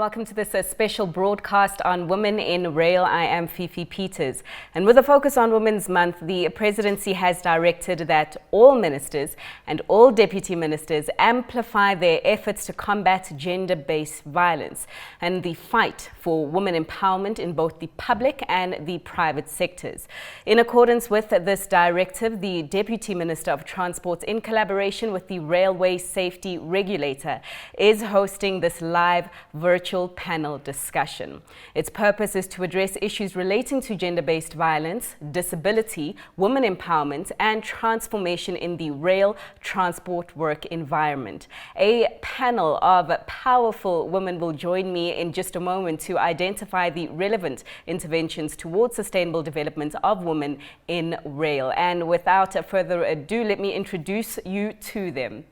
welcome to this special broadcast on Women in Rail. I am Fifi Peters. And with a focus on Women's Month, the Presidency has directed that all ministers and all deputy ministers amplify their efforts to combat gender-based violence and the fight for women empowerment in both the public and the private sectors. In accordance with this directive, the Deputy Minister of Transport, in collaboration with the Railway Safety Regulator, is hosting this live virtual panel discussion. Its purpose is to address issues relating to gender-based violence, disability, women empowerment, and transformation in the rail transport work environment. A panel of powerful women will join me in just a moment to identify the relevant interventions towards sustainable development of women in rail. And without further ado, let me introduce you to them.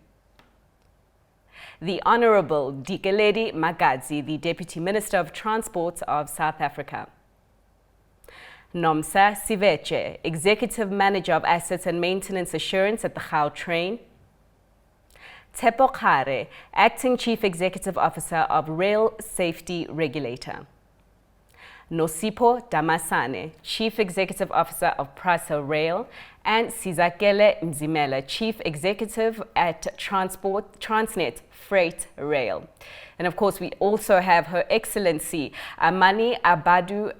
The Honourable Dikeledi Magadzi, the Deputy Minister of Transport of South Africa. Nomsa Siveche, Executive Manager of Assets and Maintenance Assurance at the Gautrain. Tshepo Kgare, Acting Chief Executive Officer of Rail Safety Regulator. Nosipho Damasane, Chief Executive Officer of Prasa Rail, and Sizakele Mzimela, Chief Executive at Transnet Freight Rail. And of course, we also have Her Excellency Amani Abou-Zeid,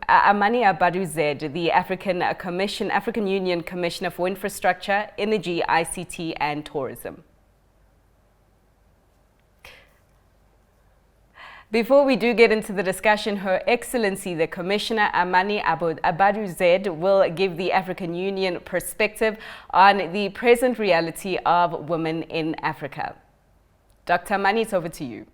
the African Union Commissioner for Infrastructure, Energy, ICT and Tourism. Before we do get into the discussion, Her Excellency, the Commissioner Amani Abou-Zeid, will give the African Union perspective on the present reality of women in Africa. Dr. Amani, it's over to you.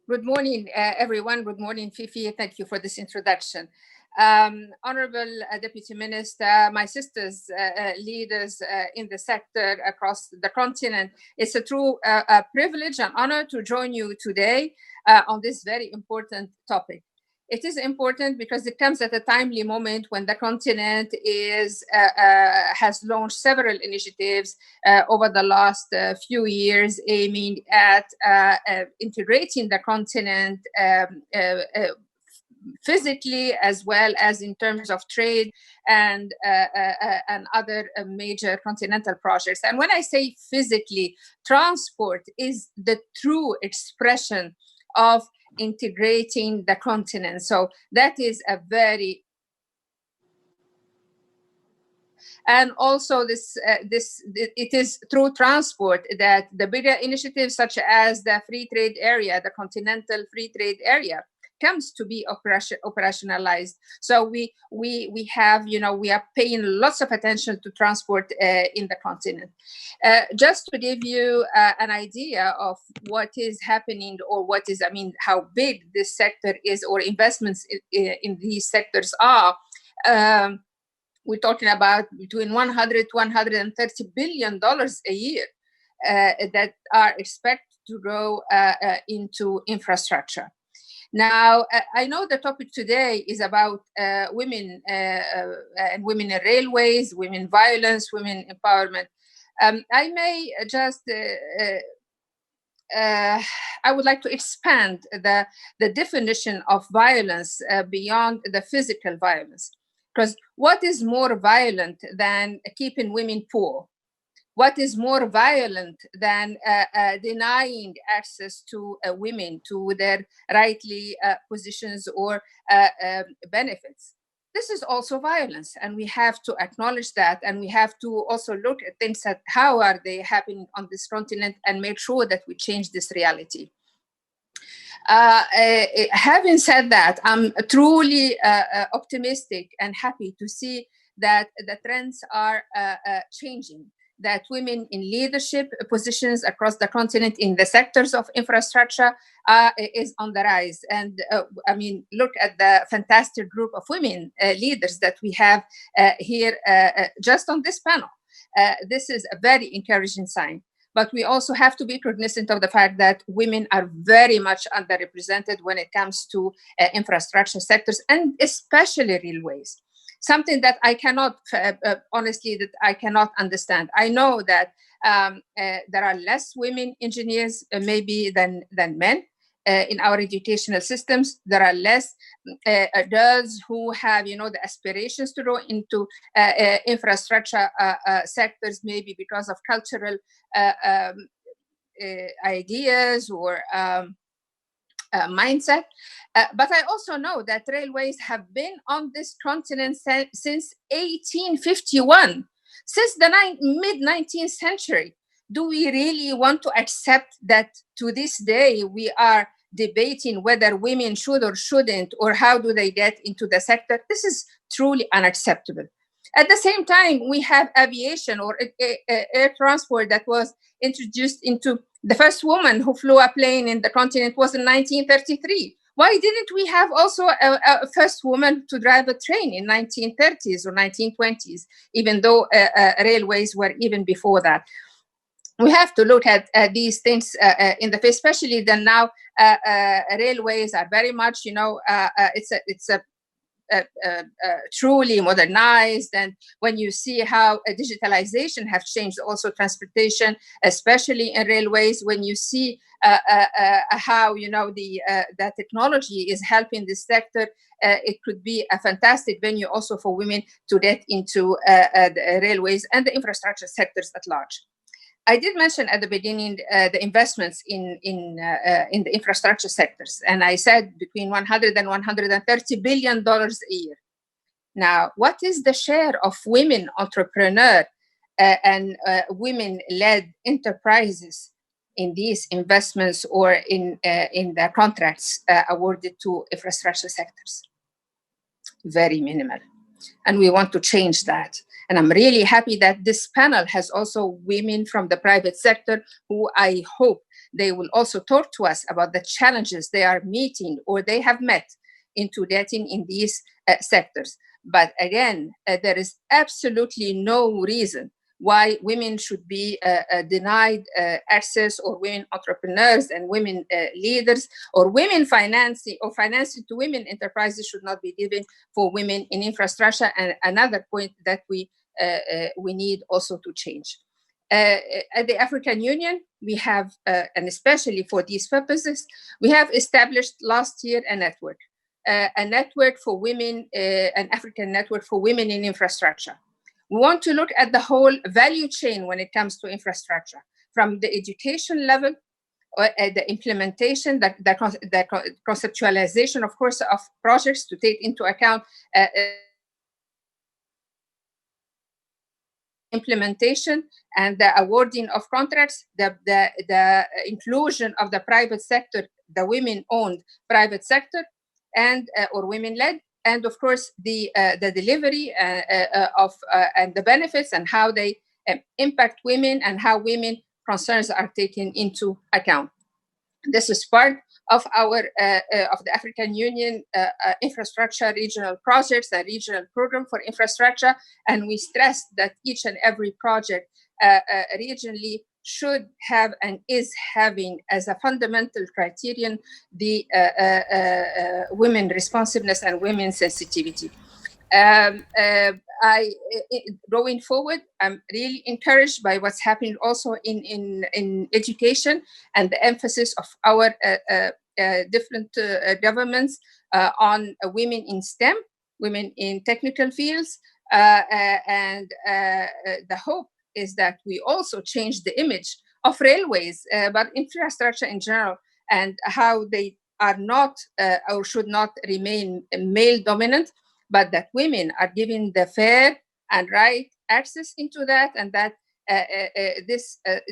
Good morning, everyone. Good morning, Fifi. Thank you for this introduction. Honorable Deputy Minister, my sisters, leaders in the sector across the continent, it's a true privilege and honor to join you today on this very important topic. It is important because it comes at a timely moment when the continent has launched several initiatives over the last few years aiming at integrating the continent physically as well as in terms of trade and other major continental projects. And when I say physically, transport is the true expression of integrating the continent. So that is a very and also it is through transport that the bigger initiatives such as the free trade area, the continental free trade area, comes to be operationalized. So we have, we are paying lots of attention to transport in the continent. Just to give you an idea of what is happening or how big this sector is or investments in these sectors are, we're talking about between $100 to $130 billion a year that are expected to go into infrastructure. Now, I know the topic today is about women and women in railways, women violence, women empowerment. I may just, I would like to expand the definition of violence beyond the physical violence. Because what is more violent than keeping women poor? What is more violent than denying access to women to their rightly positions or benefits? This is also violence, and we have to acknowledge that, and we have to also look at things that how are they happening on this continent and make sure that we change this reality. Having said that, I'm truly optimistic and happy to see that the trends are changing, that women in leadership positions across the continent in the sectors of infrastructure is on the rise. And look at the fantastic group of women leaders that we have here just on this panel. This is a very encouraging sign. But we also have to be cognizant of the fact that women are very much underrepresented when it comes to infrastructure sectors, and especially railways. something that I cannot, honestly, that I cannot understand. I know that there are less women engineers maybe than men. In our educational systems, there are less girls who have, the aspirations to go into infrastructure sectors, maybe because of cultural ideas or mindset. But I also know that railways have been on this continent since 1851, since the mid-19th century. Do we really want to accept that to this day we are debating whether women should or shouldn't, or how do they get into the sector? This is truly unacceptable. At the same time, we have aviation or air transport that was introduced into the first woman who flew a plane in the continent was in 1933. Why didn't we have also a first woman to drive a train in 1930s or 1920s, even though railways were even before that? We have to look at these things in the face, especially then now railways are very much, it's a truly modernized. And when you see how digitalization have changed also transportation, especially in railways, when you see how the technology is helping this sector, it could be a fantastic venue also for women to get into the railways and the infrastructure sectors at large. I did mention at the beginning the investments in the infrastructure sectors, and I said between 100 and 130 billion dollars a year. Now, what is the share of women entrepreneurs and women-led enterprises in these investments or in the contracts awarded to infrastructure sectors? Very minimal, and we want to change that. And I'm really happy that this panel has also women from the private sector who I hope they will also talk to us about the challenges they are meeting or they have met into getting in these sectors. But again, there is absolutely no reason why women should be denied access, or women entrepreneurs and women leaders, or women financing to women enterprises should not be given for women in infrastructure. And another point that we need also to change. At the African Union, we have, and especially for these purposes, we have established last year a network for women, an African network for women in infrastructure. We want to look at the whole value chain when it comes to infrastructure, from the education level, or the implementation, the conceptualization, of course, of projects to take into account implementation and the awarding of contracts, the inclusion of the private sector, the women-owned private sector, and or women-led, and of course the delivery of and the benefits and how they impact women and how women concerns are taken into account. This is part of our of the African Union infrastructure regional projects, a regional program for infrastructure, and we stress that each and every project regionally should have and is having as a fundamental criterion the women responsiveness and women sensitivity. Going forward, I'm really encouraged by what's happening also in education and the emphasis of our different governments on women in STEM, women in technical fields, and the hope is that we also change the image of railways, but infrastructure in general, and how they are not or should not remain male dominant, but that women are given the fair and right access into that, and that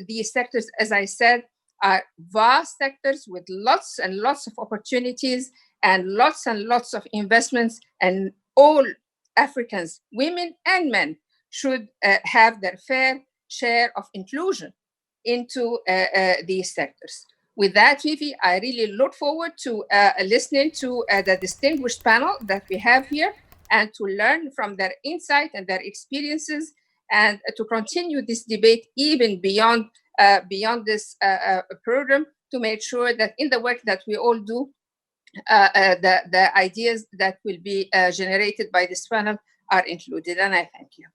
these sectors, as I said, are vast sectors with lots and lots of opportunities and lots of investments, and all Africans, women and men, should have their fair share of inclusion into these sectors. With that, Fifi, I really look forward to listening to the distinguished panel that we have here, and to learn from their insight and their experiences, and to continue this debate even beyond this program, to make sure that in the work that we all do, the ideas that will be generated by this panel are included. And I thank you.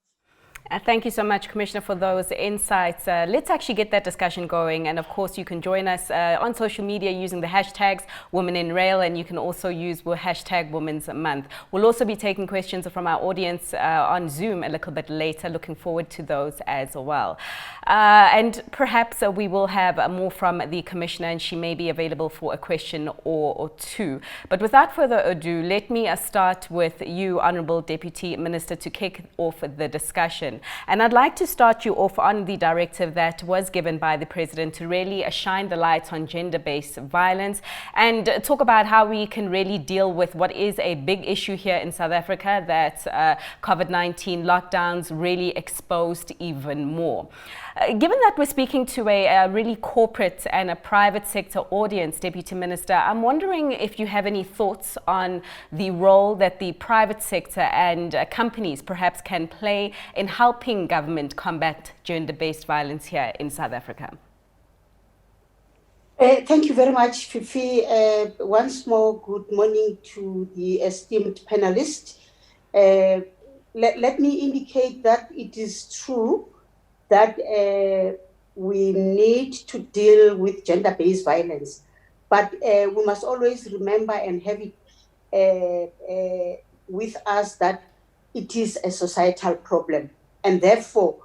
Thank you so much, Commissioner, for those insights. Let's actually get that discussion going. And of course, you can join us on social media using the hashtags Women in Rail, and you can also use the hashtag Women's Month. We'll also be taking questions from our audience on Zoom a little bit later. Looking forward to those as well. And perhaps we will have more from the Commissioner, and she may be available for a question or two. But without further ado, let me start with you, Honourable Deputy Minister, to kick off the discussion. And I'd like to start you off on the directive that was given by the President to really shine the light on gender-based violence and talk about how we can really deal with what is a big issue here in South Africa, that COVID-19 lockdowns really exposed even more. Given that we're speaking to a really corporate and a private sector audience, Deputy Minister, I'm wondering if you have any thoughts on the role that the private sector and companies perhaps can play in helping government combat gender-based violence here in South Africa. Thank you very much, Fifi. Once more, good morning to the esteemed panelists. Let me indicate that it is true that we need to deal with gender-based violence, but we must always remember and have it with us that it is a societal problem, and therefore,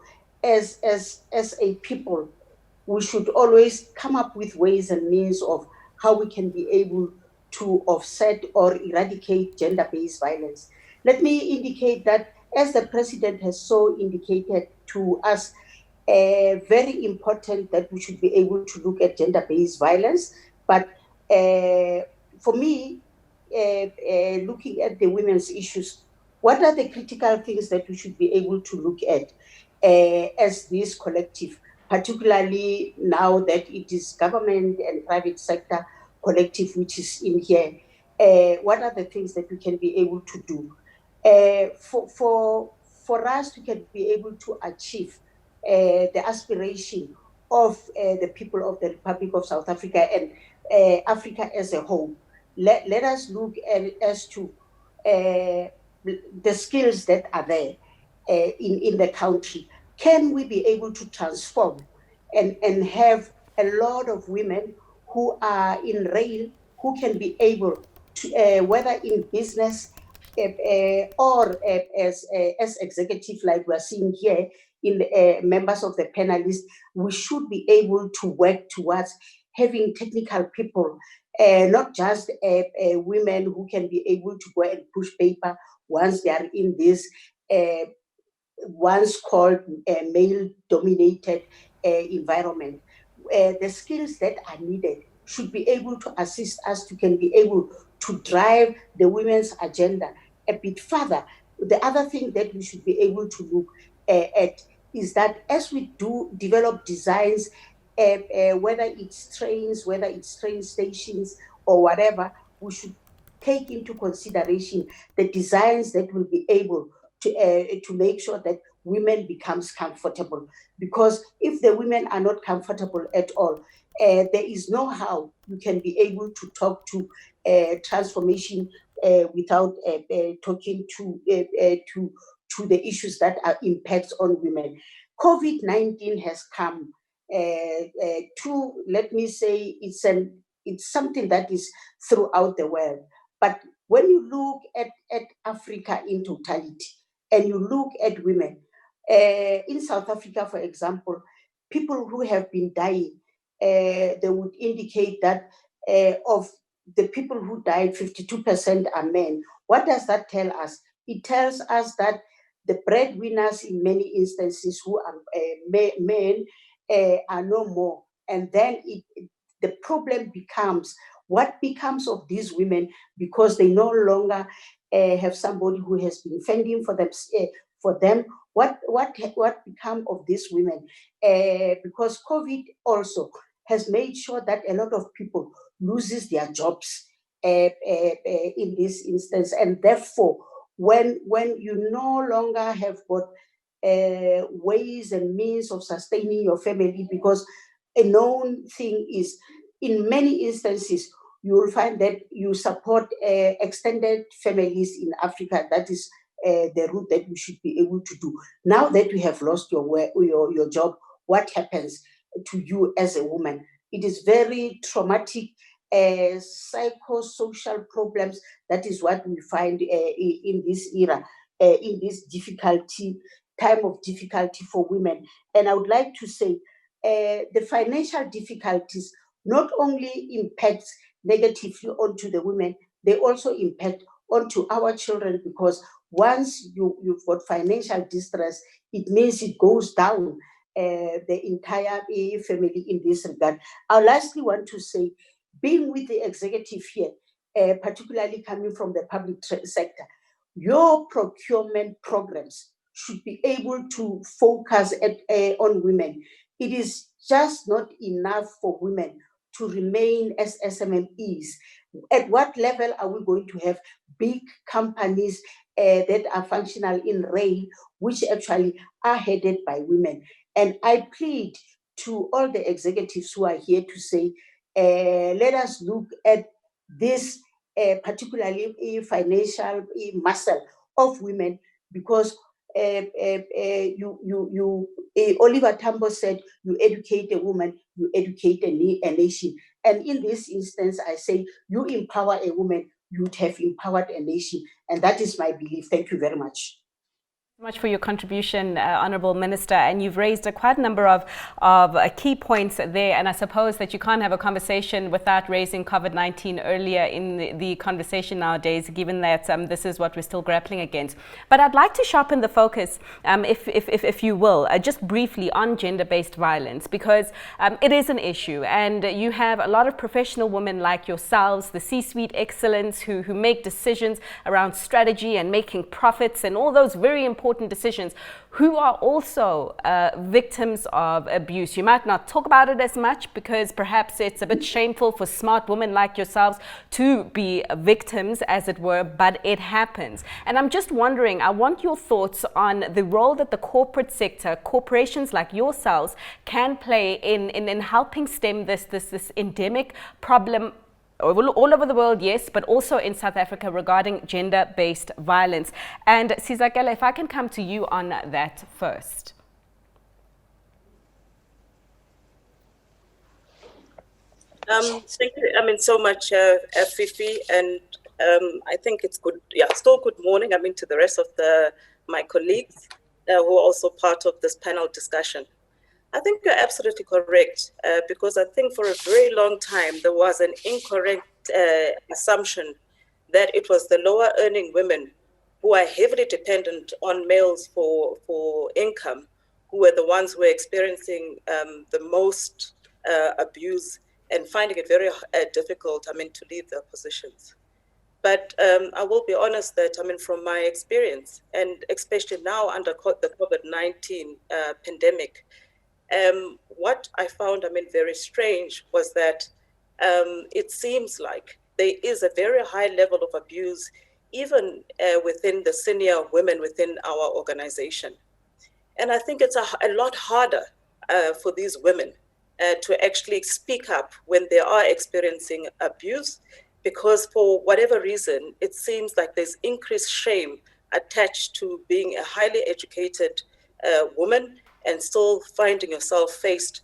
as a people, we should always come up with ways and means of how we can be able to offset or eradicate gender-based violence. Let me indicate that, as the President has so indicated to us, very important that we should be able to look at gender-based violence. But for me, looking at the women's issues, what are the critical things that we should be able to look at as this collective, particularly now that it is government and private sector collective which is in here? What are the things that we can be able to do for us to can be able to achieve the aspiration of the people of the Republic of South Africa and Africa as a whole? Let us look at as to the skills that are there in the country. Can we be able to transform and have a lot of women who are in rail, who can be able to, whether in business or as executive, like we're seeing here in members of the panelists, we should be able to work towards having technical people, not just women who can be able to go and push paper once they are in this once called male-dominated environment. The skills that are needed should be able to assist us to can be able to drive the women's agenda a bit further. The other thing that we should be able to look at is that as we do develop designs, whether it's trains, whether it's train stations or whatever, we should take into consideration the designs that will be able to make sure that women becomes comfortable. Because if the women are not comfortable at all, there is no how you can be able to talk to transformation without talking to the issues that are impacts on women. COVID-19 has come to, let me say, it's something that is throughout the world. But when you look at Africa in totality, and you look at women, in South Africa, for example, people who have been dying, they would indicate that of the people who died, 52% are men. What does that tell us? It tells us that the breadwinners in many instances who are men are no more. And then the problem becomes, what becomes of these women, because they no longer have somebody who has been fending for them. What become of these women? Because COVID also has made sure that a lot of people loses their jobs in this instance, and therefore, when you no longer have got ways and means of sustaining your family, because a known thing is, in many instances, you will find that you support extended families in Africa. That is the route that we should be able to do. Now that you have lost your job, what happens to you as a woman? It is very traumatic, psychosocial problems. That is what we find in this era, in this time of difficulty for women. And I would like to say the financial difficulties not only impacts negatively onto the women, they also impact onto our children, because once you've got financial distress, it means it goes down the entire family in this regard. I lastly want to say, being with the executive here, particularly coming from the public sector, your procurement programs should be able to focus on women. It is just not enough for women to remain as SMMEs. At what level are we going to have big companies that are functional in rail, which actually are headed by women? And I plead to all the executives who are here to say, let us look at this particularly financial muscle of women, because Oliver Tambo said, you educate a woman, you educate a nation. And in this instance, I say, you empower a woman, you'd have empowered a nation. And that is my belief. Thank you very much. Much for your contribution, Honourable Minister, and you've raised quite a number of key points there, and I suppose that you can't have a conversation without raising COVID-19 earlier in the conversation nowadays, given that this is what we're still grappling against. But I'd like to sharpen the focus, if you will, just briefly on gender-based violence, because it is an issue, and you have a lot of professional women like yourselves, the C-suite excellence, who make decisions around strategy and making profits and all those very important decisions, who are also victims of abuse. You might not talk about it as much because perhaps it's a bit shameful for smart women like yourselves to be victims, as it were, but it happens. And I'm just wondering, I want your thoughts on the role that the corporate sector, corporations like yourselves, can play in helping stem this endemic problem all over the world, yes, but also in South Africa regarding gender-based violence. And Sizakele, if I can come to you on that first. Thank you, so much, Fifi, and I think it's good, still good morning, to the rest of my colleagues who are also part of this panel discussion. I think you're absolutely correct, because I think for a very long time there was an incorrect assumption that it was the lower earning women who are heavily dependent on males for income who were the ones who were experiencing the most abuse and finding it very difficult, to leave their positions. But I will be honest that, from my experience, and especially now under the COVID-19 pandemic, what I found, very strange was that it seems like there is a very high level of abuse, even within the senior women within our organization. And I think it's a lot harder for these women to actually speak up when they are experiencing abuse, because for whatever reason, it seems like there's increased shame attached to being a highly educated woman and still finding yourself faced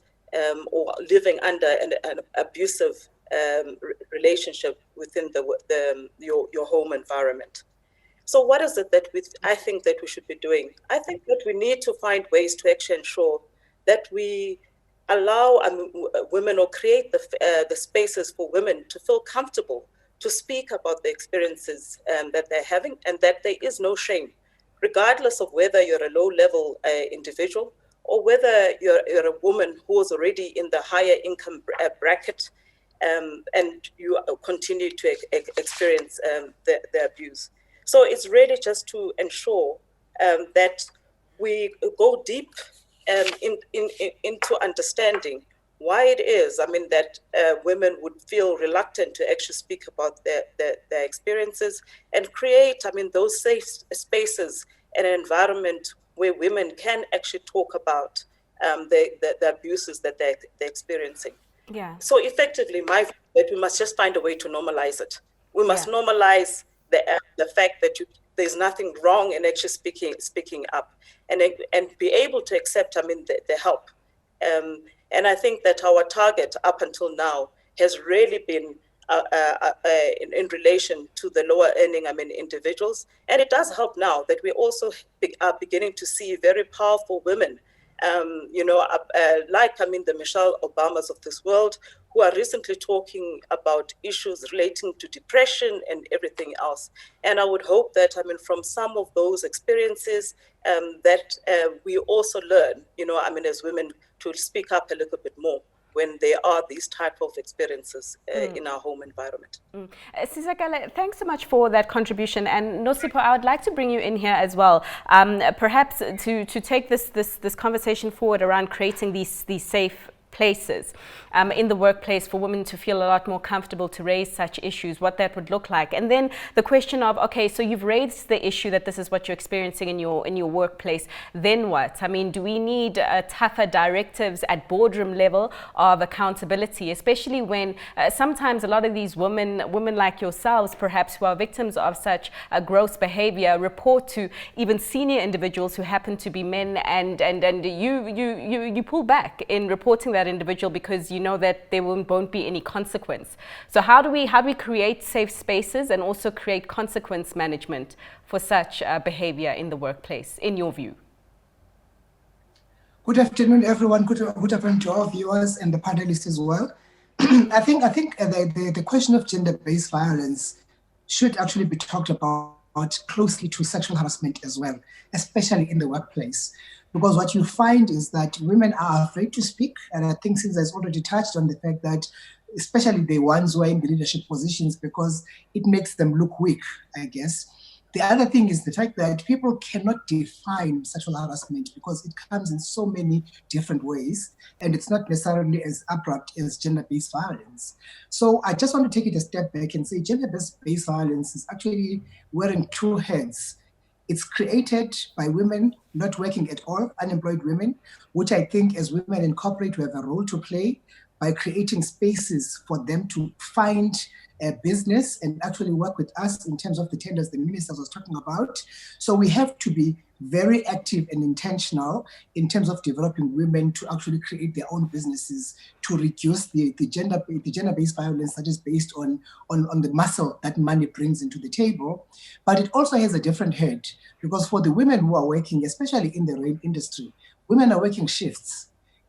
or living under an abusive relationship within your home environment. So what is it that I think that we should be doing? I think that we need to find ways to actually ensure that we allow women, or create the spaces for women to feel comfortable to speak about the experiences that they're having, and that there is no shame, regardless of whether you're a low-level individual or whether you're a woman who is already in the higher income bracket, and you continue to experience the abuse. So it's really just to ensure that we go deep into understanding why it is, that women would feel reluctant to actually speak about their experiences, and create, those safe spaces and an environment where women can actually talk about the abuses that they're experiencing. Yeah. So effectively, that we must just find a way to normalize it. We must normalize the fact that there's nothing wrong in actually speaking up and be able to accept, the help. And I think that our target up until now has really been in relation to the lower earning, individuals. And it does help now that we also are beginning to see very powerful women, like, the Michelle Obamas of this world, who are recently talking about issues relating to depression and everything else. And I would hope that, from some of those experiences, that we also learn, as women, to speak up a little bit more when there are these type of experiences in our home environment. Sizakala, thanks so much for that contribution. And Nosipho, I would like to bring you in here as well, perhaps to take this conversation forward around creating these safe places in the workplace for women to feel a lot more comfortable to raise such issues, what that would look like. And then the question of, okay, so you've raised the issue that this is what you're experiencing in your workplace, then what? Do we need tougher directives at boardroom level of accountability, especially when sometimes a lot of these women like yourselves, perhaps, who are victims of such gross behavior, report to even senior individuals who happen to be men, and you pull back in reporting that individual because you know that there won't be any consequence. So how do we create safe spaces and also create consequence management for such behavior in the workplace, in your view? Good afternoon, everyone. Good afternoon to all viewers and the panelists as well. I think the question of gender-based violence should actually be talked about closely to sexual harassment as well, especially in the workplace. Because what you find is that women are afraid to speak. And I think Cesar has already touched on the fact that, especially the ones who are in the leadership positions, because it makes them look weak, I guess. The other thing is the fact that people cannot define sexual harassment because it comes in so many different ways, and it's not necessarily as abrupt as gender-based violence. So I just want to take it a step back and say gender-based violence is actually wearing two hats. It's created by women not working at all, unemployed women, which I think as women in corporate, we have a role to play by creating spaces for them to find a business and actually work with us in terms of the tenders the minister was talking about. So we have to be very active and intentional in terms of developing women to actually create their own businesses to reduce the gender-based violence that is based on the muscle that money brings into the table. But it also has a different head, because for the women who are working, especially in the rail industry, women are working shifts.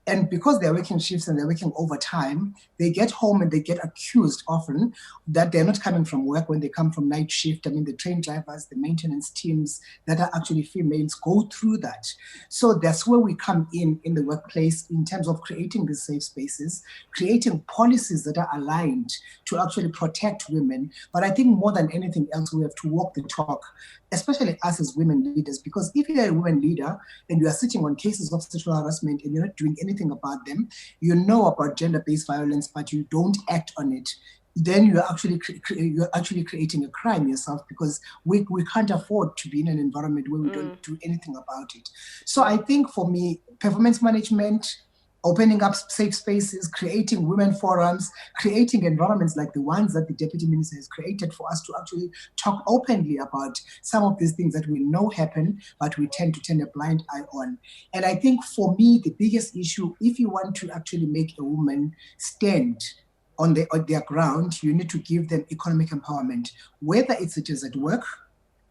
And because they're working shifts and they're working overtime, they get home and they get accused often that they're not coming from work when they come from night shift. The train drivers, the maintenance teams that are actually females go through that. So that's where we come in the workplace in terms of creating these safe spaces, creating policies that are aligned to actually protect women. But I think more than anything else, we have to walk the talk, especially us as women leaders, because if you're a women leader and you are sitting on cases of sexual harassment and you're not doing anything about them, you know about gender-based violence, but you don't act on it, then you're actually creating a crime yourself, because we can't afford to be in an environment where we don't do anything about it. So I think for me, performance management, opening up safe spaces, creating women forums, creating environments like the ones that the Deputy Minister has created for us to actually talk openly about some of these things that we know happen, but we tend to turn a blind eye on. And I think for me, the biggest issue, if you want to actually make a woman stand on their ground, you need to give them economic empowerment, whether it is at work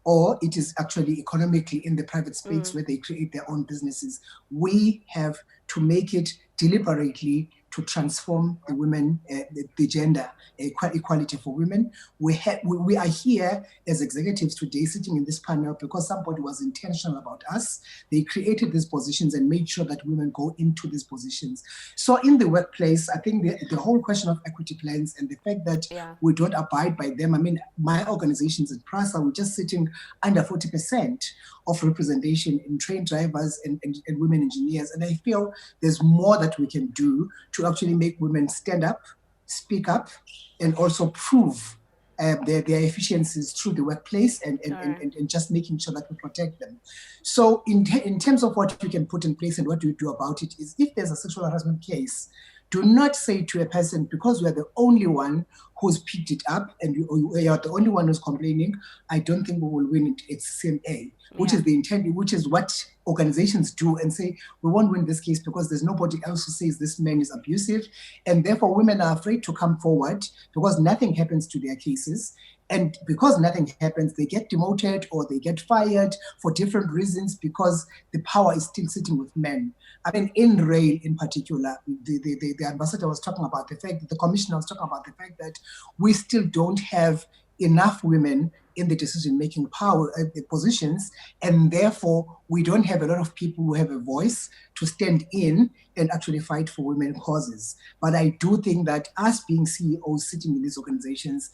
or it is actually economically in the private space where they create their own businesses. We have to make it deliberately to transform the women, the gender equality for women. We are here as executives today sitting in this panel because somebody was intentional about us. They created these positions and made sure that women go into these positions. So in the workplace, I think the whole question of equity plans and the fact that we don't abide by them. My organizations at PRASA, we're just sitting under 40% of representation in train drivers and women engineers. And I feel there's more that we can do to actually make women stand up, speak up, and also prove their efficiencies through the workplace and just making sure that we protect them. So in terms of what you can put in place and what you do about it is, if there's a sexual harassment case, do not say to a person, because you are the only one who's picked it up and you're the only one who's complaining, I don't think we will win it. It's CMA, which is the intent, which is what organizations do and say, we won't win this case because there's nobody else who says this man is abusive. And therefore women are afraid to come forward because nothing happens to their cases. And because nothing happens, they get demoted or they get fired for different reasons because the power is still sitting with men. I mean, in rail in particular, the ambassador was talking about the fact, the commissioner was talking about the fact that we still don't have enough women in the decision-making power the positions, and therefore we don't have a lot of people who have a voice to stand in and actually fight for women causes. But I do think that us being CEOs sitting in these organizations,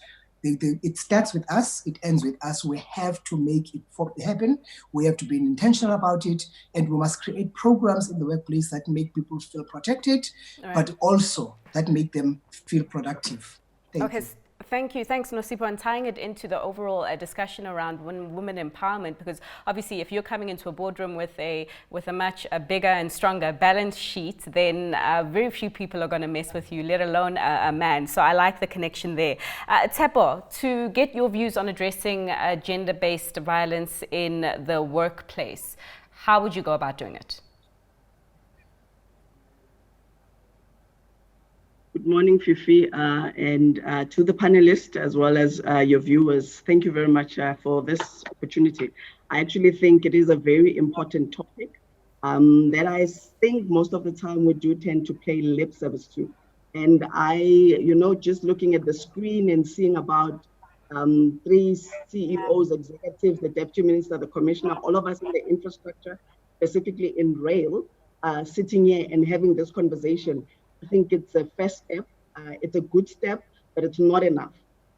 it starts with us, it ends with us. We have to make it happen. We have to be intentional about it, and we must create programs in the workplace that make people feel protected, but also that make them feel productive. Thank you. Thank you. Thanks, Nosipho. And tying it into the overall discussion around women empowerment, because obviously if you're coming into a boardroom with a much bigger and stronger balance sheet, then very few people are going to mess with you, let alone a man. So I like the connection there. Tshepo, to get your views on addressing gender-based violence in the workplace, how would you go about doing it? Good morning, Fifi, and to the panelists as well as your viewers. Thank you very much for this opportunity. I actually think it is a very important topic that I think most of the time we do tend to pay lip service to. And just looking at the screen and seeing about 3 CEOs, executives, the deputy minister, the commissioner, all of us in the infrastructure, specifically in rail, sitting here and having this conversation, I think it's a first step. It's a good step, but it's not enough.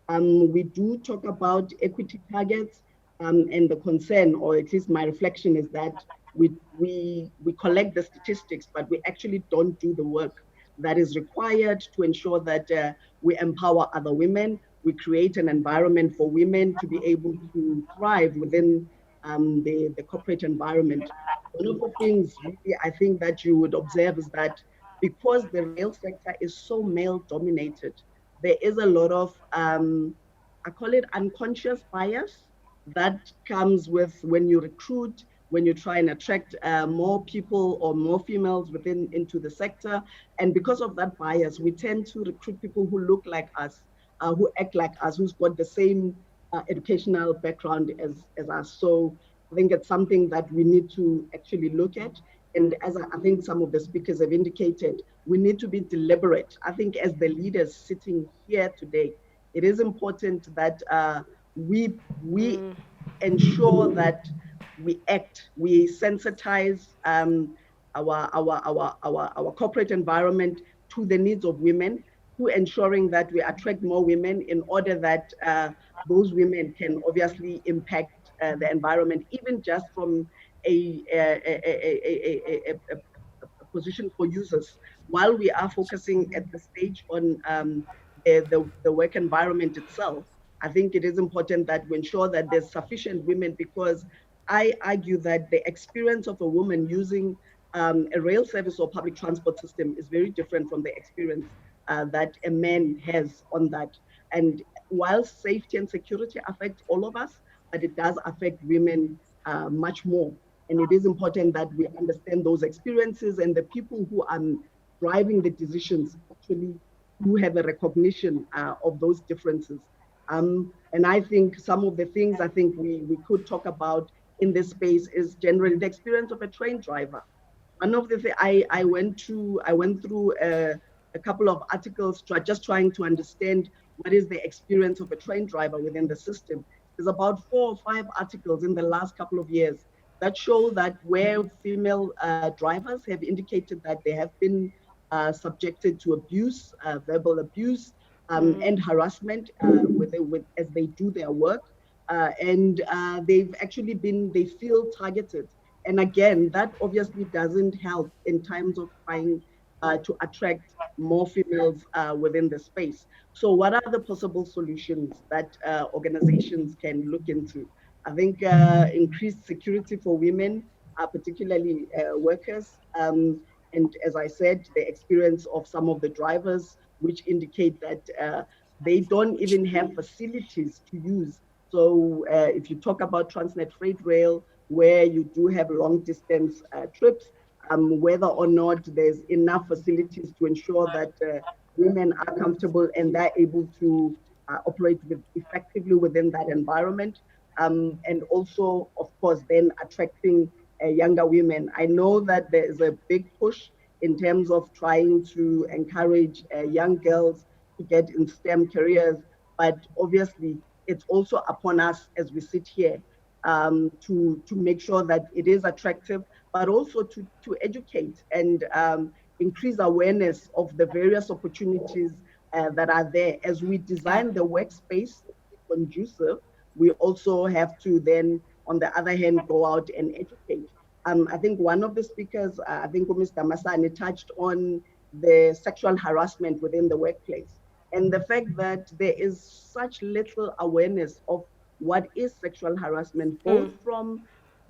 We do talk about equity targets, and the concern, or at least my reflection, is that we collect the statistics, but we actually don't do the work that is required to ensure that we empower other women. We create an environment for women to be able to thrive within the corporate environment. One of the things really I think that you would observe is that because the rail sector is so male dominated, there is a lot of, I call it unconscious bias that comes with when you recruit, when you try and attract more people or more females into the sector. And because of that bias, we tend to recruit people who look like us, who act like us, who's got the same educational background as us. So I think it's something that we need to actually look at. And as I think some of the speakers have indicated, we need to be deliberate. I think as the leaders sitting here today, it is important that we ensure that we act, we sensitize our corporate environment to the needs of women, to ensuring that we attract more women in order that those women can obviously impact the environment, even just from a position for users. While we are focusing at the stage on the work environment itself, I think it is important that we ensure that there's sufficient women, because I argue that the experience of a woman using a rail service or public transport system is very different from the experience that a man has on that. And while safety and security affects all of us, but it does affect women much more. And it is important that we understand those experiences, and the people who are driving the decisions actually do have a recognition of those differences. And I think some of the things I think we could talk about in this space is generally the experience of a train driver. One of the things I went through a couple of articles just trying to understand what is the experience of a train driver within the system. There's about 4 or 5 articles in the last couple of years that show that where female drivers have indicated that they have been subjected to abuse, verbal abuse, and harassment as they do their work. And they've actually they feel targeted. And again, that obviously doesn't help in terms of trying to attract more females within the space. So what are the possible solutions that organizations can look into? I think increased security for women, particularly workers. And as I said, the experience of some of the drivers, which indicate that they don't even have facilities to use. So if you talk about Transnet Freight Rail, where you do have long distance trips, whether or not there's enough facilities to ensure that women are comfortable and they're able to operate effectively within that environment. And also, of course, then attracting younger women. I know that there is a big push in terms of trying to encourage young girls to get in STEM careers, but obviously it's also upon us as we sit here to make sure that it is attractive, but also to educate and increase awareness of the various opportunities that are there. As we design the workspace conducive, we also have to then, on the other hand, go out and educate. I think one of the speakers, I think Mr. Masani, touched on the sexual harassment within the workplace and the fact that there is such little awareness of what is sexual harassment, both from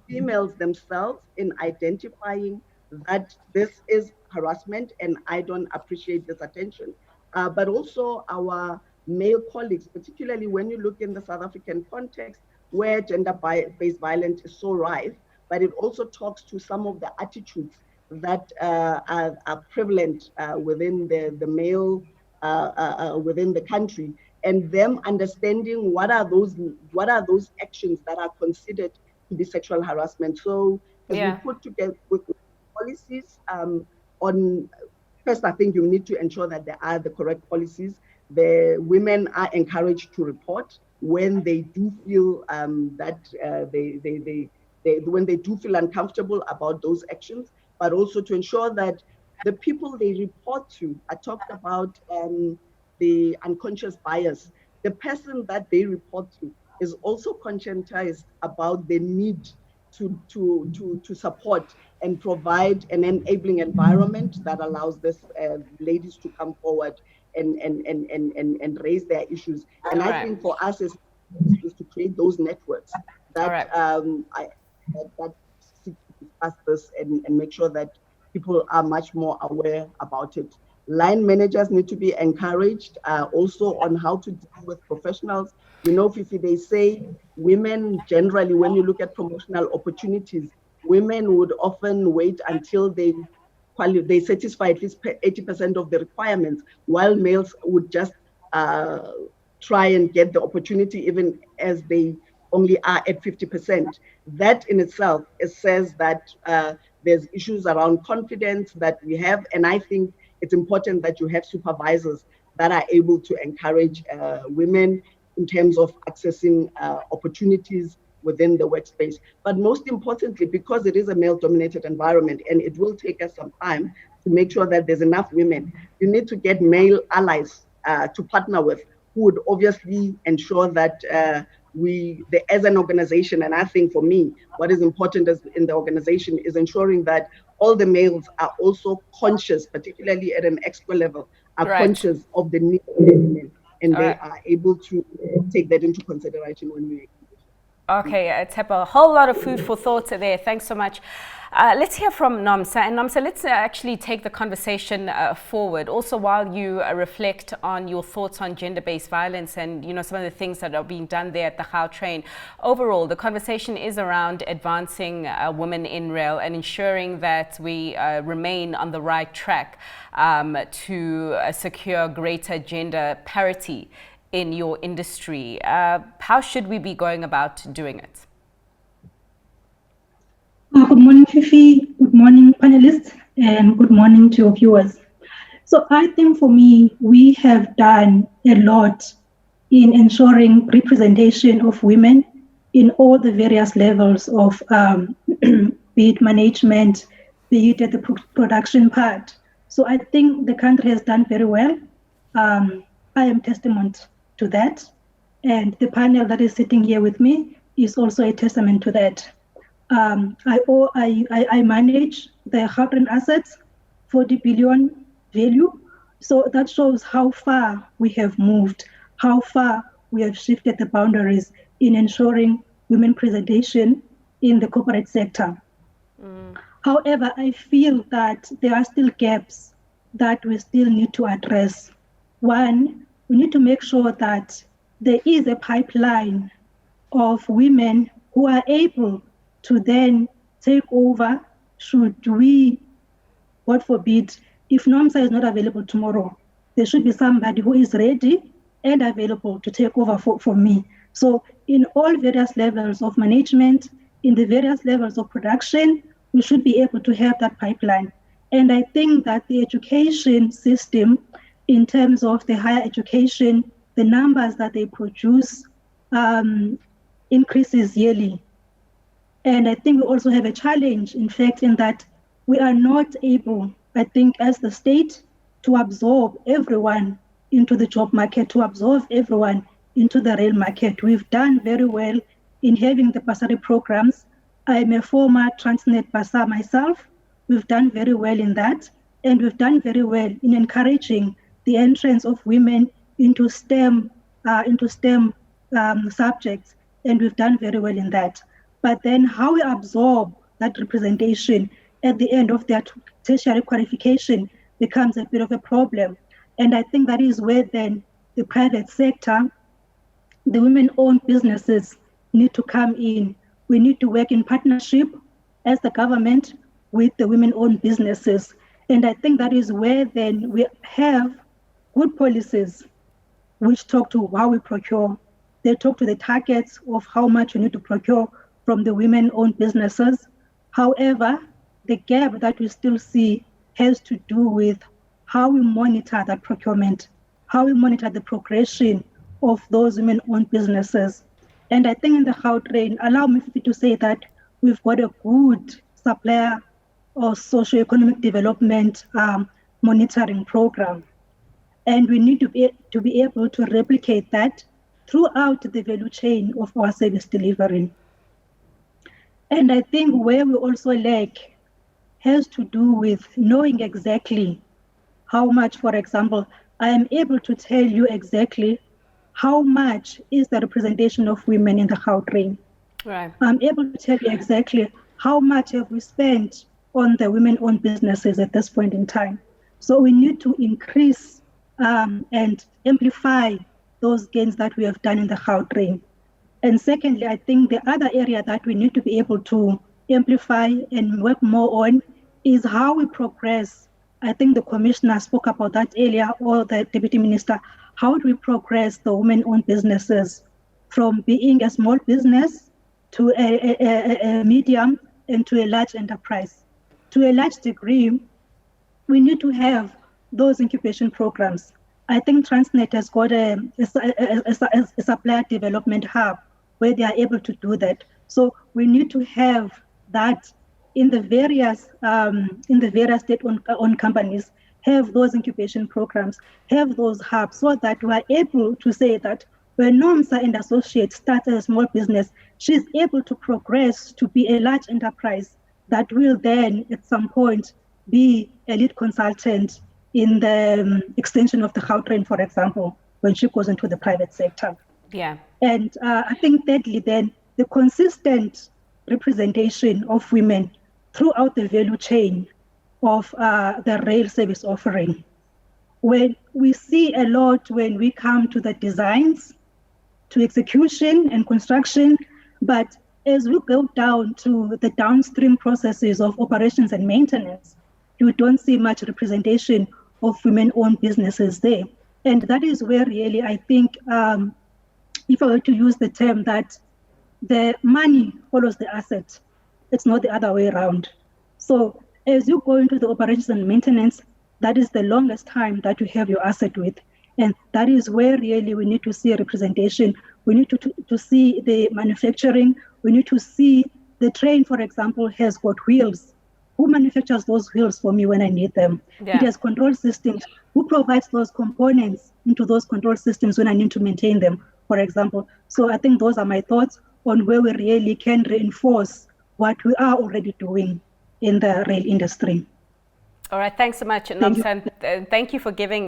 females themselves in identifying that this is harassment and I don't appreciate this attention, but also our male colleagues, particularly when you look in the South African context where gender-based violence is so rife, but it also talks to some of the attitudes that are prevalent within the male, within the country, and them understanding what are those actions that are considered to be sexual harassment. So as we put together with policies on, first, I think you need to ensure that there are the correct policies. The women are encouraged to report when they do feel that when they do feel uncomfortable about those actions, but also to ensure that the people they report to, I talked about the unconscious bias, the person that they report to is also conscientized about the need to support and provide an enabling environment that allows this ladies to come forward and raise their issues. And I think for us is to create those networks that that seek to discuss this and make sure that people are much more aware about it. Line managers need to be encouraged also on how to deal with professionals. You know, Fifi, they say women generally, when you look at promotional opportunities, women would often wait until they satisfy at least 80% of the requirements, while males would just try and get the opportunity even as they only are at 50%. That in itself says that there's issues around confidence that we have, and I think it's important that you have supervisors that are able to encourage women in terms of accessing opportunities within the workspace. But most importantly, because it is a male-dominated environment and it will take us some time to make sure that there's enough women, you need to get male allies to partner with, who would obviously ensure that as an organization, and I think for me, what is important in the organization is ensuring that all the males are also conscious, particularly at an exco level, are conscious of the need of women, and they are able to take that into consideration when we. Okay, Tepa, a whole lot of food for thought there. Thanks so much. Let's hear from Nomsa. And Nomsa, let's actually take the conversation forward. Also, while you reflect on your thoughts on gender-based violence and, you know, some of the things that are being done there at the Gautrain. Overall, the conversation is around advancing women in rail and ensuring that we remain on the right track to secure greater gender parity in your industry. How should we be going about doing it? Good morning, Fifi. Good morning, panelists, and good morning to your viewers. So I think for me, we have done a lot in ensuring representation of women in all the various levels of be it management, be it at the production part. So I think the country has done very well. I am testament to that. And the panel that is sitting here with me is also a testament to that. I manage the Gautrain assets, 40 billion value. So that shows how far we have moved, how far we have shifted the boundaries in ensuring women presentation in the corporate sector. However, I feel that there are still gaps that we still need to address. One, we need to make sure that there is a pipeline of women who are able to then take over should we, God forbid, if NOMSA is not available tomorrow, there should be somebody who is ready and available to take over for me. So in all various levels of management, in the various levels of production, we should be able to have that pipeline. And I think that the education system, in terms of the higher education, the numbers that they produce increases yearly. And I think we also have a challenge, in fact, in that we are not able, I think, as the state, to absorb everyone into the job market, to absorb everyone into the rail market. We've done very well in having the bursary programs. I'm a former Transnet bursar myself. We've done very well in that. And we've done very well in encouraging the entrance of women into STEM subjects. And we've done very well in that. But then how we absorb that representation at the end of their tertiary qualification becomes a bit of a problem. And I think that is where then the private sector, the women-owned businesses need to come in. We need to work in partnership as the government with the women-owned businesses. And I think that is where then we have good policies which talk to how we procure. They talk to the targets of how much we need to procure from the women-owned businesses. However, the gap that we still see has to do with how we monitor that procurement, how we monitor the progression of those women-owned businesses. And I think in the Gautrain, allow me to say that we've got a good supplier or socio-economic development monitoring program. And we need to be able to replicate that throughout the value chain of our service delivery. And I think where we also lack has to do with knowing exactly how much, for example, I am able to tell you exactly how much is the representation of women in the Gautrain. Right. I'm able to tell you exactly how much have we spent on the women-owned businesses at this point in time. So we need to increase and amplify those gains that we have done in the Gautrain. And secondly, I think the other area that we need to be able to amplify and work more on is how we progress. I think the commissioner spoke about that earlier, or the deputy minister. How do we progress the women-owned businesses from being a small business to a medium and to a large enterprise? To a large degree, we need to have those incubation programs. I think Transnet has got a supplier development hub where they are able to do that. So we need to have that in the various state-owned companies, have those incubation programs, have those hubs, so that we are able to say that when NOMSA and Associates starts as a small business, she's able to progress to be a large enterprise that will then, at some point, be a lead consultant in the extension of the Gautrain, for example, when she goes into the private sector. Yeah. And I think thirdly, then, the consistent representation of women throughout the value chain of the rail service offering. When we see a lot when we come to the designs, to execution and construction, but as we go down to the downstream processes of operations and maintenance, you don't see much representation of women-owned businesses there. And that is where really I think, if I were to use the term that the money follows the asset, it's not the other way around. So as you go into the operations and maintenance, that is the longest time that you have your asset with. And that is where really we need to see a representation. We need to see the manufacturing. We need to see the train, for example, has got wheels. Who manufactures those wheels for me when I need them? Yeah. It has control systems. Who provides those components into those control systems when I need to maintain them, for example? So I think those are my thoughts on where we really can reinforce what we are already doing in the rail industry. All right, thanks so much, Nomsa. Thank you for giving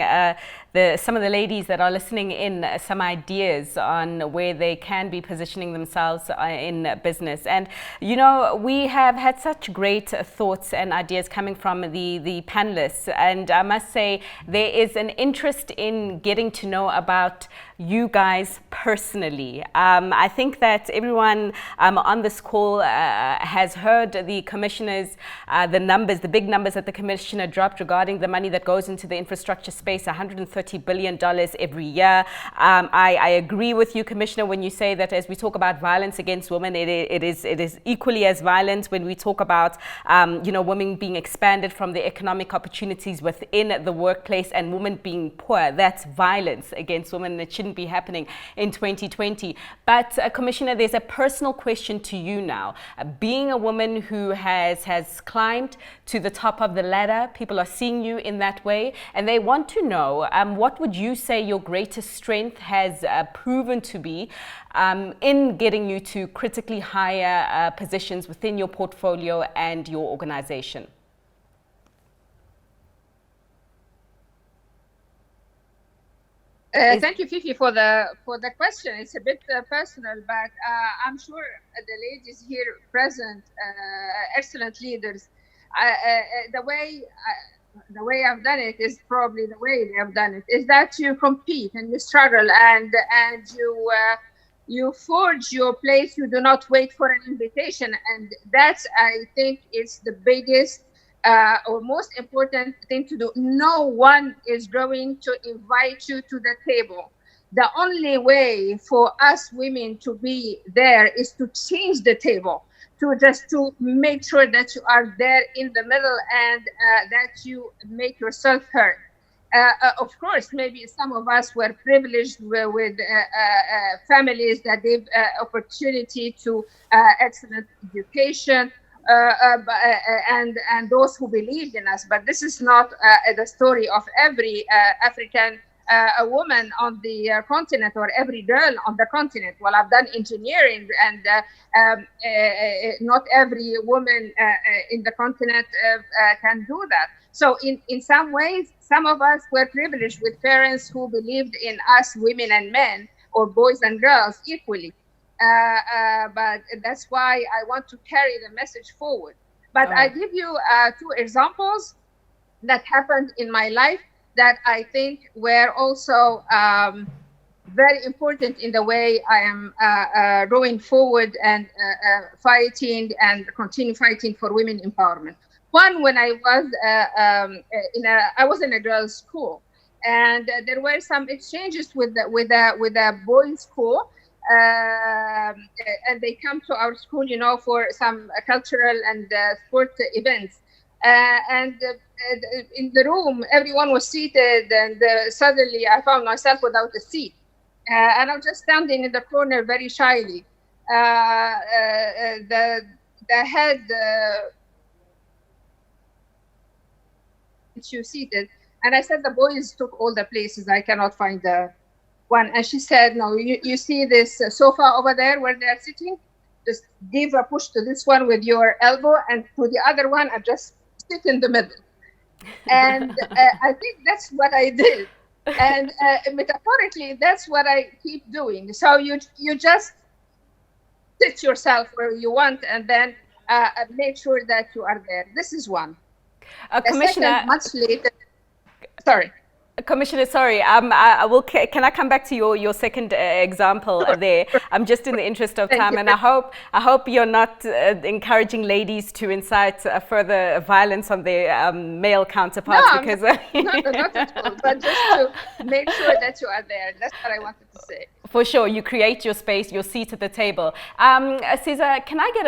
some of the ladies that are listening in some ideas on where they can be positioning themselves in business. And, you know, we have had such great thoughts and ideas coming from the panelists. And I must say, there is an interest in getting to know about you guys personally. I think that everyone on this call has heard the commissioners, the big numbers that the commissioner dropped regarding the money that goes into the infrastructure space, $130 billion every year. I agree with you, Commissioner, when you say that as we talk about violence against women, it is equally as violent when we talk about women being expanded from the economic opportunities within the workplace and women being poor. That's violence against women, and it shouldn't be happening in 2020. But Commissioner, there's a personal question to you now. Being a woman who has climbed to the top of the ladder, people are seeing you in that way, and they want to know what would you say your greatest strength has proven to be in getting you to critically higher positions within your portfolio and your organization? Thank you, Fifi, for the question. It's a bit personal, but I'm sure the ladies here present, excellent leaders. The way I've done it is probably the way they have done it. Is that you compete and you struggle and you forge your place. You do not wait for an invitation, and that's, I think, is the biggest or most important thing to do. No one is going to invite you to the table. The only way for us women to be there is to change the table, to make sure that you are there in the middle and that you make yourself heard. Of course, maybe some of us were privileged with families that gave opportunity to excellent education, and those who believed in us. But this is not the story of every African woman on the continent, or every girl on the continent. Well, I've done engineering, and not every woman in the continent can do that. So in some ways, some of us were privileged with parents who believed in us, women and men, or boys and girls equally. But that's why I want to carry the message forward. But I give you 2 examples that happened in my life that I think were also very important in the way I am going forward and fighting and continue fighting for women empowerment. One, when I was I was in a girls' school, and there were some exchanges with a boys' school. And they come to our school, for some cultural and sport events. And in the room, everyone was seated, and suddenly I found myself without a seat. And I'm just standing in the corner very shyly. The head you seated, and I said, the boys took all the places. I cannot find the one. And she said, no, you see this sofa over there where they're sitting? Just give a push to this one with your elbow, and to the other one, and just sit in the middle. And I think that's what I did. And metaphorically, that's what I keep doing. So you just sit yourself where you want, and then make sure that you are there. This is one. Commissioner, much later. Sorry. Commissioner, sorry, can I come back to your second example there? I'm just in the interest of time, and I hope you're not encouraging ladies to incite further violence on their male counterparts. No, because not at all, but just to make sure that you are there. That's what I wanted to say. For sure, you create your space, your seat at the table. Cesar, can I get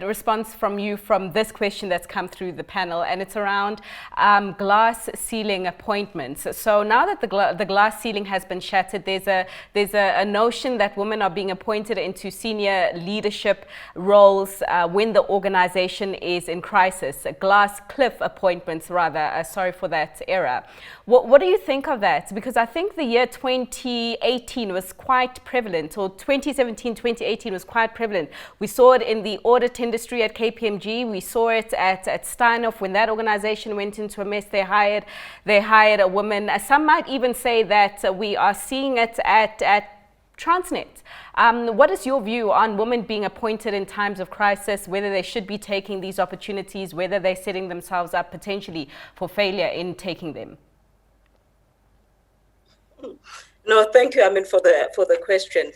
a response from you from this question that's come through the panel, and it's around glass ceiling appointments. So now that the glass ceiling has been shattered, there's a notion that women are being appointed into senior leadership roles when the organization is in crisis. Glass cliff appointments, rather. Sorry for that error. What do you think of that? Because I think the year 2018 was was quite prevalent, or 2017, 2018 was quite prevalent. We saw it in the audit industry at KPMG. We saw it at Steinhoff when that organization went into a mess. They hired a woman. Some might even say that we are seeing it at Transnet. What is your view on women being appointed in times of crisis, whether they should be taking these opportunities, whether they're setting themselves up potentially for failure in taking them? No, thank you, for the question.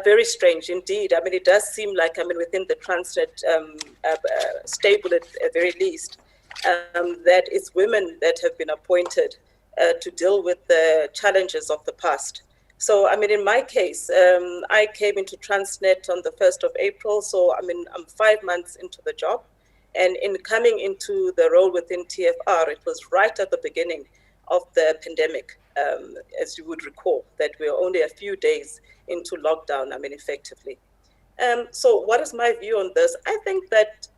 Very strange indeed. It does seem like, within the Transnet stable at very least, that it's women that have been appointed to deal with the challenges of the past. So, in my case, I came into Transnet on the 1st of April. So, I'm 5 months into the job. And in coming into the role within TFR, it was right at the beginning of the pandemic, as you would recall, that we were only a few days into lockdown, effectively. So what is my view on this? I think that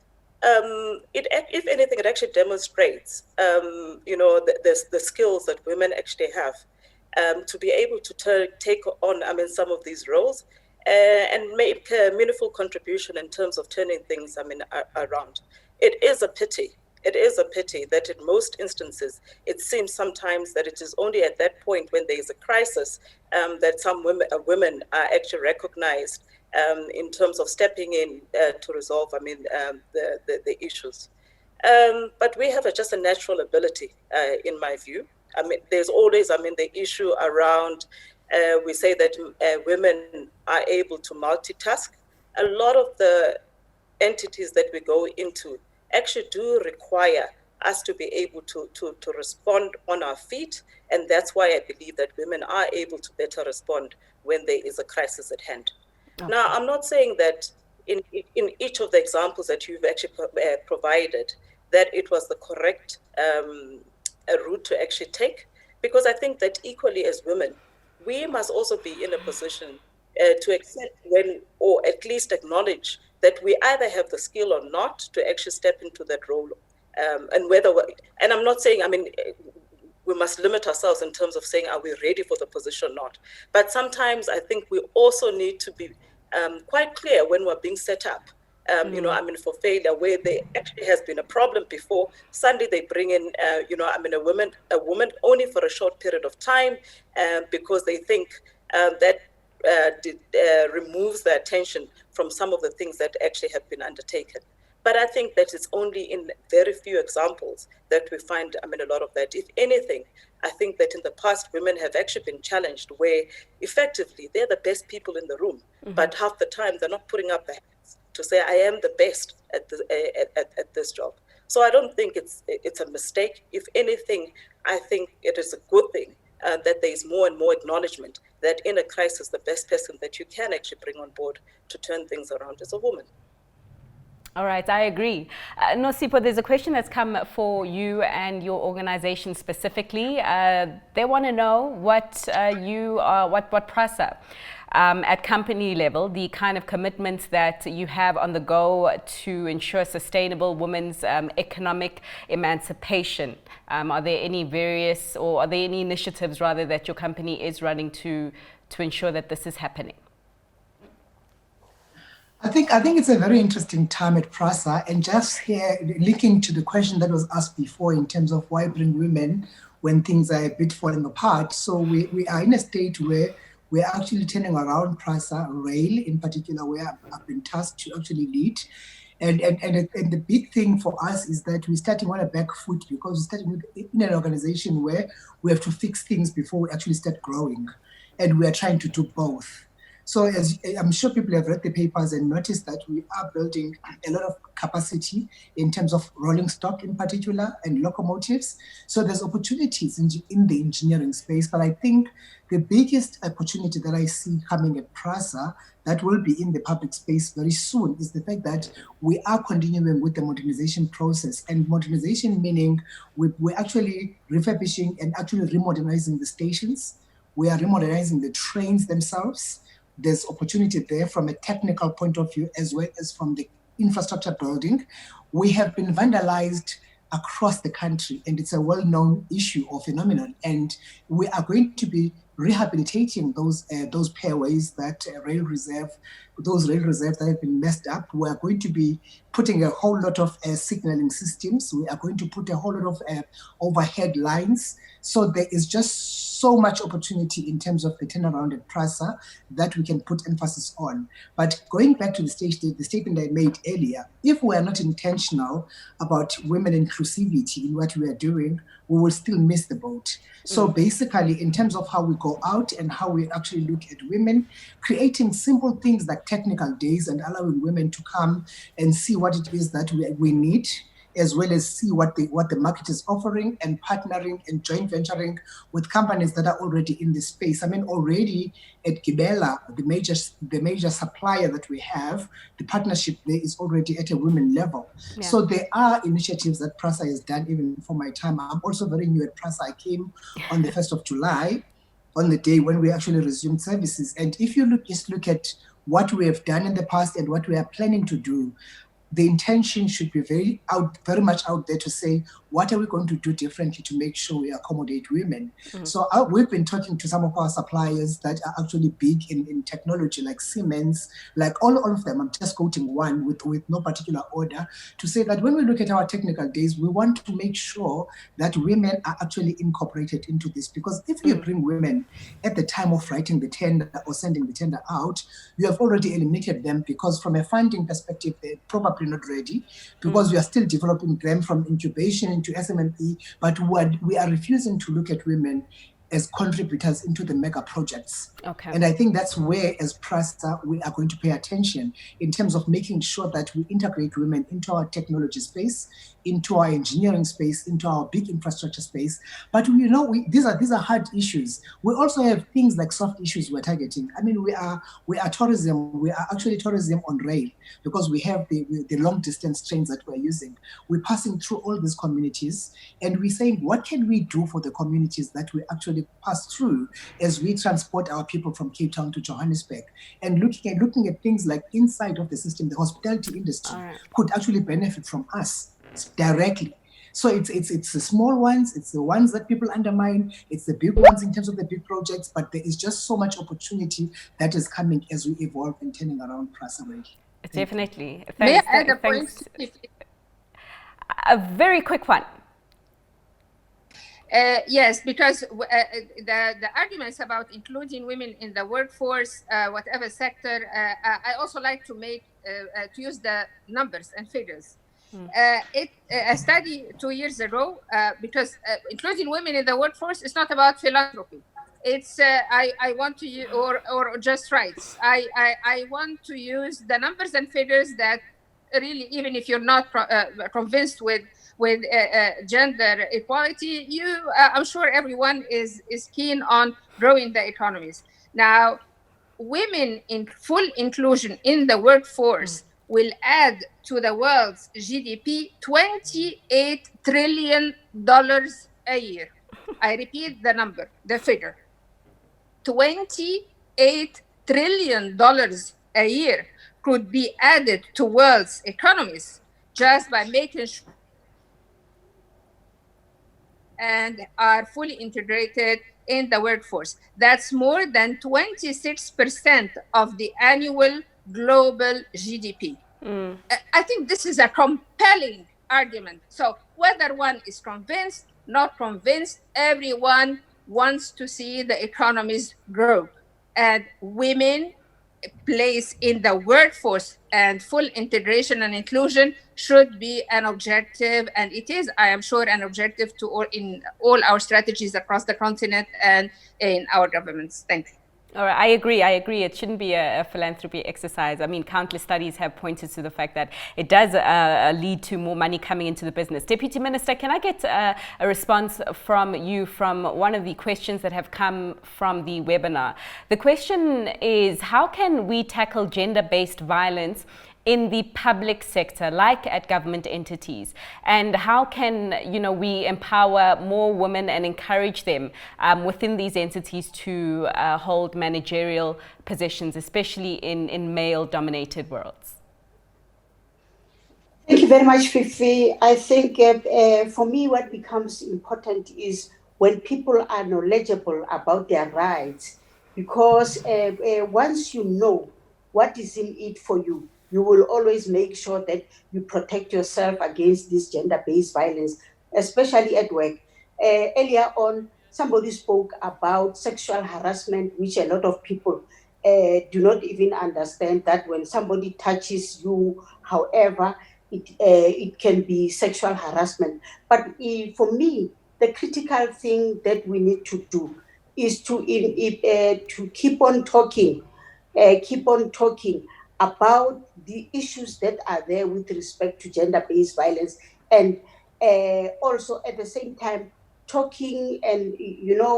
if anything, it actually demonstrates, the skills that women actually have. To be able to take on, some of these roles and make a meaningful contribution in terms of turning things, around. It is a pity that in most instances, it seems sometimes that it is only at that point when there is a crisis that some women are actually recognized in terms of stepping in to resolve, the issues. But we have just a natural ability, in my view. There's always, the issue around, we say that women are able to multitask. A lot of the entities that we go into actually do require us to be able to respond on our feet. And that's why I believe that women are able to better respond when there is a crisis at hand. Okay. Now, I'm not saying that in each of the examples that you've actually provided, that it was the correct route to actually take, because I think that equally as women, we must also be in a position to accept or at least acknowledge that we either have the skill or not to actually step into that role. And I'm not saying, we must limit ourselves in terms of saying, are we ready for the position or not? But sometimes I think we also need to be quite clear when we're being set up. For failure, where there actually has been a problem before, suddenly they bring in, a woman only for a short period of time, because they think that removes the attention from some of the things that actually have been undertaken. But I think that it's only in very few examples that we find, a lot of that. If anything, I think that in the past, women have actually been challenged where effectively they're the best people in the room, but half the time they're not putting up their hands to say, I am the best at this job. So I don't think it's a mistake. If anything, I think it is a good thing that there is more and more acknowledgement that in a crisis, the best person that you can actually bring on board to turn things around is a woman. All right, I agree. Nosipho, there's a question that's come for you and your organization specifically. They want to know what PRASA, at company level, the kind of commitments that you have on the go to ensure sustainable women's economic emancipation. Are there any initiatives rather that your company is running to ensure that this is happening? I think it's a very interesting time at PRASA, and just here linking to the question that was asked before in terms of why bring women when things are a bit falling apart. So we are in a state where we're actually turning around PRASA, Rail in particular, where I've been tasked to actually lead. And the big thing for us is that we're starting on a back foot, because we're starting in an organization where we have to fix things before we actually start growing. And we are trying to do both. So as I'm sure people have read the papers and noticed that we are building a lot of capacity in terms of rolling stock in particular and locomotives. So there's opportunities in the engineering space, but I think the biggest opportunity that I see coming at PRASA that will be in the public space very soon is the fact that we are continuing with the modernization process. And modernization meaning we're actually refurbishing and actually remodernizing the stations. We are remodernizing the trains themselves. There's opportunity there from a technical point of view as well as from the infrastructure building. We have been vandalized across the country, and it's a well-known issue or phenomenon. And we are going to be rehabilitating those pairways that rail reserves that have been messed up. We are going to be putting a whole lot of signaling systems. We are going to put a whole lot of overhead lines. So there is just so much opportunity in terms of the turnaround at PRASA that we can put emphasis on. But going back to the statement I made earlier, if we are not intentional about women inclusivity in what we are doing, we will still miss the boat. So basically, in terms of how we go out and how we actually look at women, creating simple things like technical days and allowing women to come and see what it is that we need, as well as see what the market is offering, and partnering and joint venturing with companies that are already in this space. I mean, already at Gibela, the major supplier that we have, the partnership there is already at a women level. Yeah. So there are initiatives that PRASA has done even for my time. I'm also very new at PRASA. I came on the 1st of July, on the day when we actually resumed services. And if you look at what we have done in the past and what we are planning to do, the intention should be very much out there to say, what are we going to do differently to make sure we accommodate women? So we've been talking to some of our suppliers that are actually big in technology, like Siemens, like all of them. I'm just quoting one with no particular order, to say that when we look at our technical days, we want to make sure that women are actually incorporated into this. Because if you bring women at the time of writing the tender or sending the tender out, you have already eliminated them, because from a funding perspective, they're probably not ready, because we are still developing them from incubation into SMME, but we are refusing to look at women as contributors into the mega projects. Okay. And I think that's where, as PRASA, we are going to pay attention in terms of making sure that we integrate women into our technology space, into our engineering space, into our big infrastructure space. But these are hard issues. We also have things like soft issues we're targeting. I mean, we are tourism. We are actually tourism on rail, because we have the long distance trains that we're using. We're passing through all these communities, and we're saying, what can we do for the communities that we actually pass through as we transport our people from Cape Town to Johannesburg? And looking at things like inside of the system, the hospitality industry could actually benefit from us directly. So it's the small ones, it's the ones that people undermine, it's the big ones in terms of the big projects, but there is just so much opportunity that is coming as we evolve and turning around PRASA. Definitely. Thanks. May I add a point? A very quick one. Yes, because the arguments about including women in the workforce, whatever sector, I also like to use the numbers and figures. A study 2 years ago, because including women in the workforce is not about philanthropy. It's I want to use, or just rights. I want to use the numbers and figures that really, even if you're not convinced with gender equality, I'm sure everyone is keen on growing the economies. Now, women in full inclusion in the workforce will add to the world's GDP $28 trillion a year. I repeat the number, the figure. $28 trillion a year could be added to world's economies just by making sure and are fully integrated in the workforce. That's more than 26% of the annual global GDP. I think this is a compelling argument. So whether one is convinced, not convinced, everyone wants to see the economies grow. And women place in the workforce and full integration and inclusion should be an objective, and it is, I am sure, an objective in all our strategies across the continent and in our governments. Thank you. All right, I agree. It shouldn't be a philanthropy exercise. I mean, countless studies have pointed to the fact that it does lead to more money coming into the business. Deputy Minister, can I get a response from you from one of the questions that have come from the webinar? The question is, how can we tackle gender-based violence in the public sector, like at government entities? And how can we empower more women and encourage them within these entities to hold managerial positions, especially in male-dominated worlds? Thank you very much, Fifi. I think for me, what becomes important is when people are knowledgeable about their rights, because once you know what is in it for you, you will always make sure that you protect yourself against this gender-based violence, especially at work. Earlier on, somebody spoke about sexual harassment, which a lot of people do not even understand, that when somebody touches you, however, it can be sexual harassment. But for me, the critical thing that we need to do is to keep on talking about the issues that are there with respect to gender-based violence, and also at the same time talking. And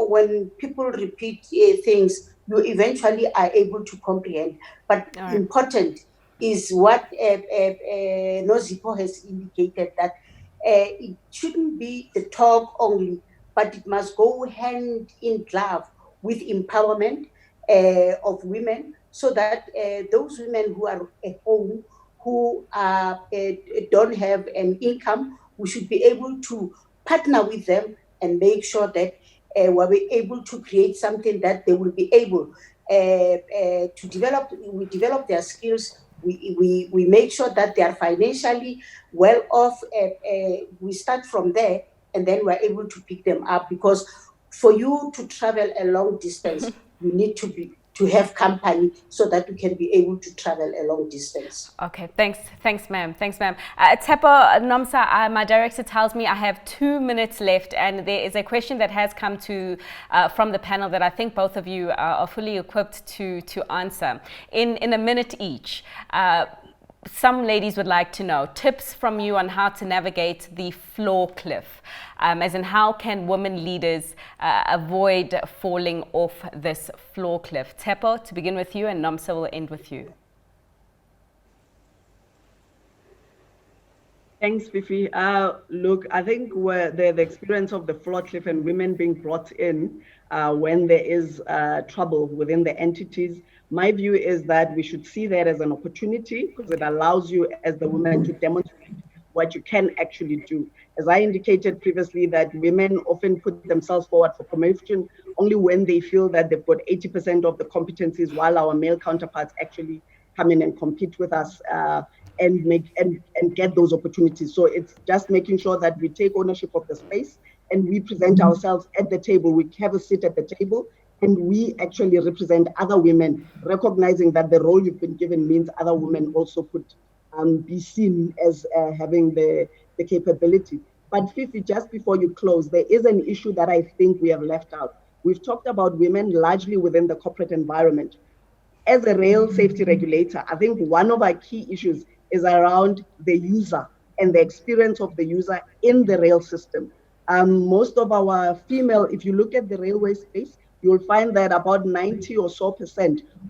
when people repeat things, you eventually are able to comprehend. But important is what Nozipo has indicated, that it shouldn't be the talk only, but it must go hand in glove with empowerment of women, so that those women who are at home, who don't have an income, we should be able to partner with them and make sure that we're able to create something that they will be able to develop. We develop their skills. We make sure that they are financially well off. We start from there, and then we're able to pick them up, because for you to travel a long distance, you need to have company, so that you can be able to travel a long distance. Okay, thanks, ma'am. Tepo Nomsa, my director tells me I have 2 minutes left, and there is a question that has come to from the panel that I think both of you are fully equipped to answer in a minute each. Some ladies would like to know tips from you on how to navigate the floor cliff, as in how can women leaders avoid falling off this floor cliff. Tepo, to begin with you, and Nomsa will end with you. Thanks, Fifi. Look, I think the experience of the floor cliff and women being brought in when there is trouble within the entities, my view is that we should see that as an opportunity, because it allows you as the woman to demonstrate what you can actually do. As I indicated previously, that women often put themselves forward for promotion only when they feel that they've got 80% of the competencies, while our male counterparts actually come in and compete with us and get those opportunities. So it's just making sure that we take ownership of the space and we present ourselves at the table. We have a seat at the table, and we actually represent other women, recognizing that the role you've been given means other women also could be seen as having the capability. But Fifi, just before you close, there is an issue that I think we have left out. We've talked about women largely within the corporate environment. As a rail safety regulator, I think one of our key issues is around the user and the experience of the user in the rail system. Most of our female, if you look at the railway space, you'll find that about 90% or so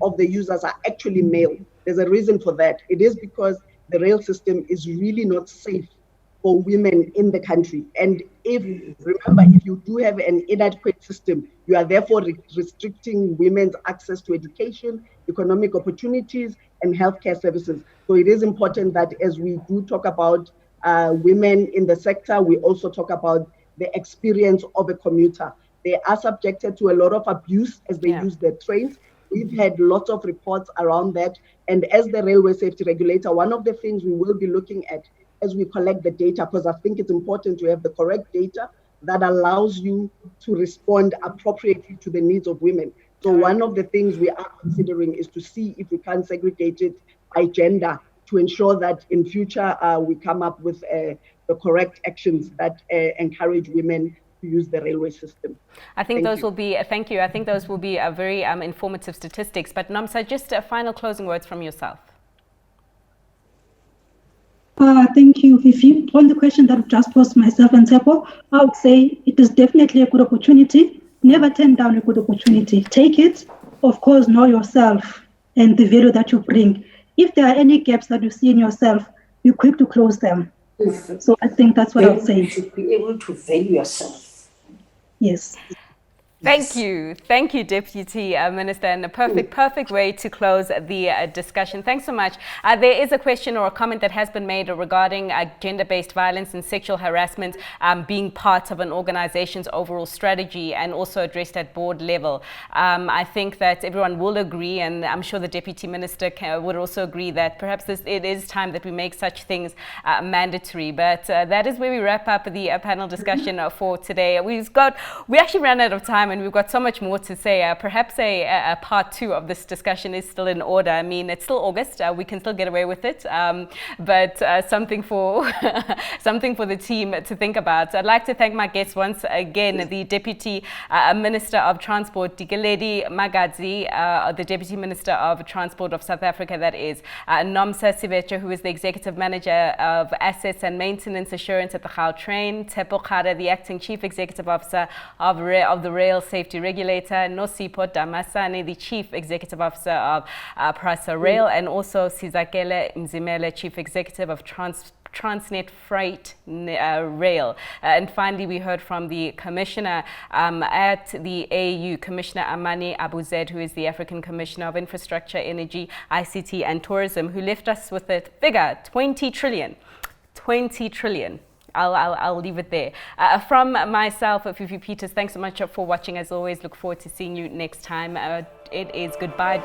of the users are actually male. There's a reason for that. It is because the rail system is really not safe for women in the country. And remember, if you do have an inadequate system, you are therefore restricting women's access to education, economic opportunities, and healthcare services. So it is important that as we do talk about women in the sector, we also talk about the experience of a commuter. They are subjected to a lot of abuse as they use their trains. We've had lots of reports around that. And as the Railway Safety Regulator, one of the things we will be looking at as we collect the data, because I think it's important to have the correct data that allows you to respond appropriately to the needs of women. So one of the things we are considering is to see if we can segregate it by gender to ensure that in future we come up with the correct actions that encourage women to use the railway system. I think those will be, thank you. I think those will be very informative statistics. But Nomsa, just final closing words from yourself. Thank you, Fifi. On the question that I've just posed myself and Tepo, I would say it is definitely a good opportunity. Never turn down a good opportunity. Take it. Of course, know yourself and the value that you bring. If there are any gaps that you see in yourself, be quick to close them. So I think that's what I would say. You should be able to value yourself. Yes. Thank you, Deputy Minister, and a perfect way to close the discussion. Thanks so much. There is a question or a comment that has been made regarding gender-based violence and sexual harassment being part of an organization's overall strategy and also addressed at board level. I think that everyone will agree, and I'm sure the Deputy Minister would also agree that perhaps it is time that we make such things mandatory. But that is where we wrap up the panel discussion for today. We actually ran out of time, and we've got so much more to say. Perhaps a part 2 of this discussion is still in order. I mean, it's still August. We can still get away with it, but something for something for the team to think about. So I'd like to thank my guests once again, the Deputy Minister of Transport, Dikeledi Magadzi, the Deputy Minister of Transport of South Africa, that is, Nomsa Sivecha, who is the Executive Manager of Assets and Maintenance Assurance at the Gautrain, Tepo Khada, the Acting Chief Executive Officer of the Railway Safety Regulator, Nosipho Damasane, the Chief Executive Officer of Prasa Rail, and also Sizakele Mzimele, Chief Executive of Transnet Freight Rail. And finally, we heard from the Commissioner at the AU, Commissioner Amani Abou-Zeid, who is the African Commissioner of Infrastructure, Energy, ICT and Tourism, who left us with a figure, 20 trillion. 20 trillion. I'll leave it there. From myself, Fifi Peters, thanks so much for watching. As always, look forward to seeing you next time. It is goodbye.